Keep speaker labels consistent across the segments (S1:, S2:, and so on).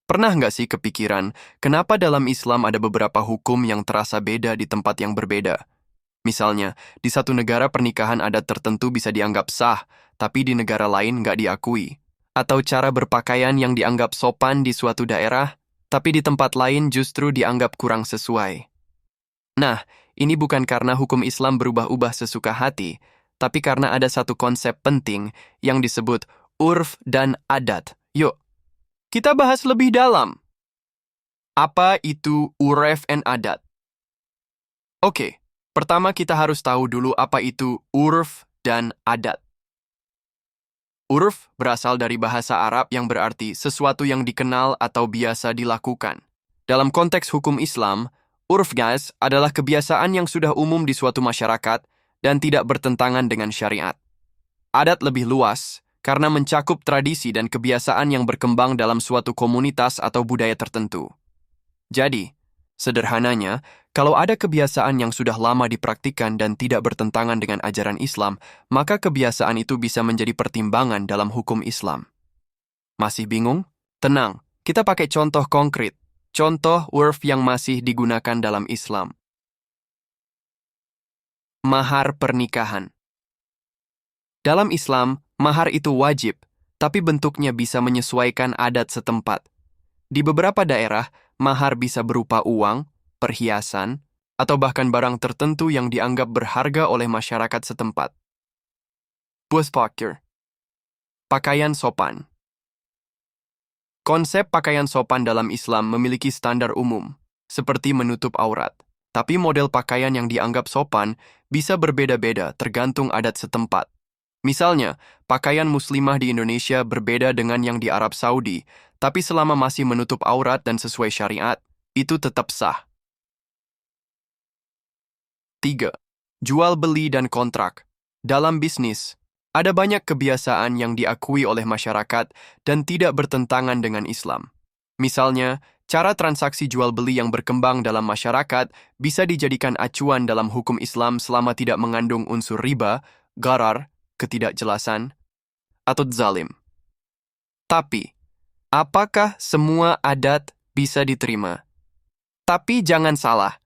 S1: Pernah nggak sih kepikiran, kenapa dalam Islam ada beberapa hukum yang terasa beda di tempat yang berbeda? Misalnya, di satu negara pernikahan adat tertentu bisa dianggap sah, tapi di negara lain nggak diakui. Atau cara berpakaian yang dianggap sopan di suatu daerah, tapi di tempat lain justru dianggap kurang sesuai. Nah, ini bukan karena hukum Islam berubah-ubah sesuka hati, tapi karena ada satu konsep penting yang disebut urf dan adat. Yuk, kita bahas lebih dalam. Apa itu urf dan adat? Oke, pertama kita harus tahu dulu apa itu urf dan adat. Urf berasal dari bahasa Arab yang berarti sesuatu yang dikenal atau biasa dilakukan. Dalam konteks hukum Islam, urf guys adalah kebiasaan yang sudah umum di suatu masyarakat dan tidak bertentangan dengan syariat. Adat lebih luas karena mencakup tradisi dan kebiasaan yang berkembang dalam suatu komunitas atau budaya tertentu. Jadi, sederhananya, kalau ada kebiasaan yang sudah lama dipraktikkan dan tidak bertentangan dengan ajaran Islam, maka kebiasaan itu bisa menjadi pertimbangan dalam hukum Islam. Masih bingung? Tenang, kita pakai contoh konkret. Contoh urf yang masih digunakan dalam Islam. Mahar pernikahan. Dalam Islam, mahar itu wajib, tapi bentuknya bisa menyesuaikan adat setempat. Di beberapa daerah, mahar bisa berupa uang, perhiasan, atau bahkan barang tertentu yang dianggap berharga oleh masyarakat setempat. Buspaker. Pakaian sopan. Konsep pakaian sopan dalam Islam memiliki standar umum, seperti menutup aurat. Tapi model pakaian yang dianggap sopan bisa berbeda-beda tergantung adat setempat. Misalnya, pakaian muslimah di Indonesia berbeda dengan yang di Arab Saudi, tapi selama masih menutup aurat dan sesuai syariat, itu tetap sah. 3. Jual beli dan kontrak. Dalam bisnis, ada banyak kebiasaan yang diakui oleh masyarakat dan tidak bertentangan dengan Islam. Misalnya, cara transaksi jual beli yang berkembang dalam masyarakat bisa dijadikan acuan dalam hukum Islam selama tidak mengandung unsur riba, gharar, ketidakjelasan, atau zalim. Tapi, apakah semua adat bisa diterima? Tapi jangan salah,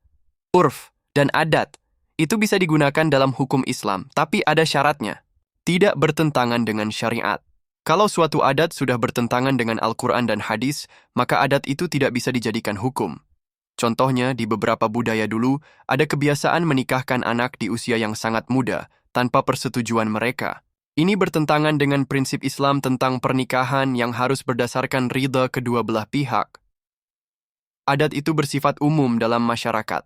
S1: urf dan adat itu bisa digunakan dalam hukum Islam, tapi ada syaratnya. Tidak bertentangan dengan syariat. Kalau suatu adat sudah bertentangan dengan Al-Quran dan hadis, maka adat itu tidak bisa dijadikan hukum. Contohnya, di beberapa budaya dulu, ada kebiasaan menikahkan anak di usia yang sangat muda, tanpa persetujuan mereka. Ini bertentangan dengan prinsip Islam tentang pernikahan yang harus berdasarkan ridha kedua belah pihak. Adat itu bersifat umum dalam masyarakat.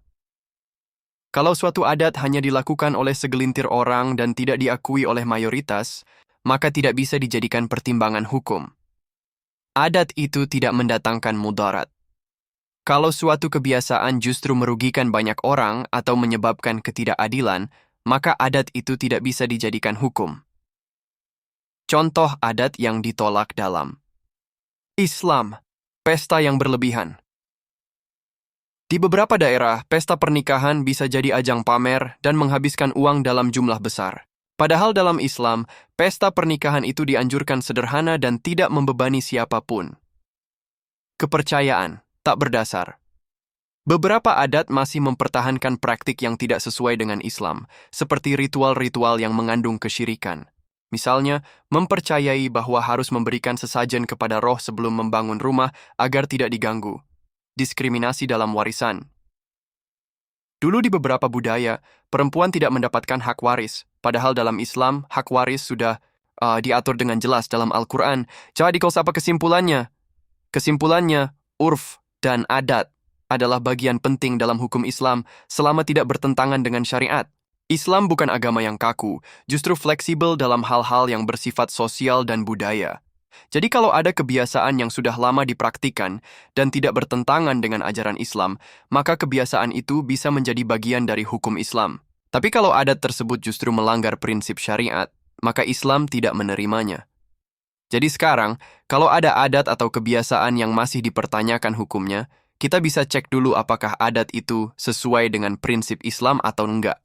S1: Kalau suatu adat hanya dilakukan oleh segelintir orang dan tidak diakui oleh mayoritas, maka tidak bisa dijadikan pertimbangan hukum. Adat itu tidak mendatangkan mudarat. Kalau suatu kebiasaan justru merugikan banyak orang atau menyebabkan ketidakadilan, maka adat itu tidak bisa dijadikan hukum. Contoh adat yang ditolak dalam Islam, pesta yang berlebihan. Di beberapa daerah, pesta pernikahan bisa jadi ajang pamer dan menghabiskan uang dalam jumlah besar. Padahal dalam Islam, pesta pernikahan itu dianjurkan sederhana dan tidak membebani siapapun. Kepercayaan tak berdasar. Beberapa adat masih mempertahankan praktik yang tidak sesuai dengan Islam, seperti ritual-ritual yang mengandung kesyirikan. Misalnya, mempercayai bahwa harus memberikan sesajen kepada roh sebelum membangun rumah agar tidak diganggu. Diskriminasi dalam warisan. Dulu di beberapa budaya, perempuan tidak mendapatkan hak waris, padahal dalam Islam, hak waris sudah diatur dengan jelas dalam Al-Quran. Jadi, apa kesimpulannya? Kesimpulannya, urf dan adat adalah bagian penting dalam hukum Islam selama tidak bertentangan dengan syariat. Islam bukan agama yang kaku, justru fleksibel dalam hal-hal yang bersifat sosial dan budaya. Jadi kalau ada kebiasaan yang sudah lama dipraktikkan dan tidak bertentangan dengan ajaran Islam, maka kebiasaan itu bisa menjadi bagian dari hukum Islam. Tapi kalau adat tersebut justru melanggar prinsip syariat, maka Islam tidak menerimanya. Jadi sekarang, kalau ada adat atau kebiasaan yang masih dipertanyakan hukumnya, kita bisa cek dulu apakah adat itu sesuai dengan prinsip Islam atau enggak.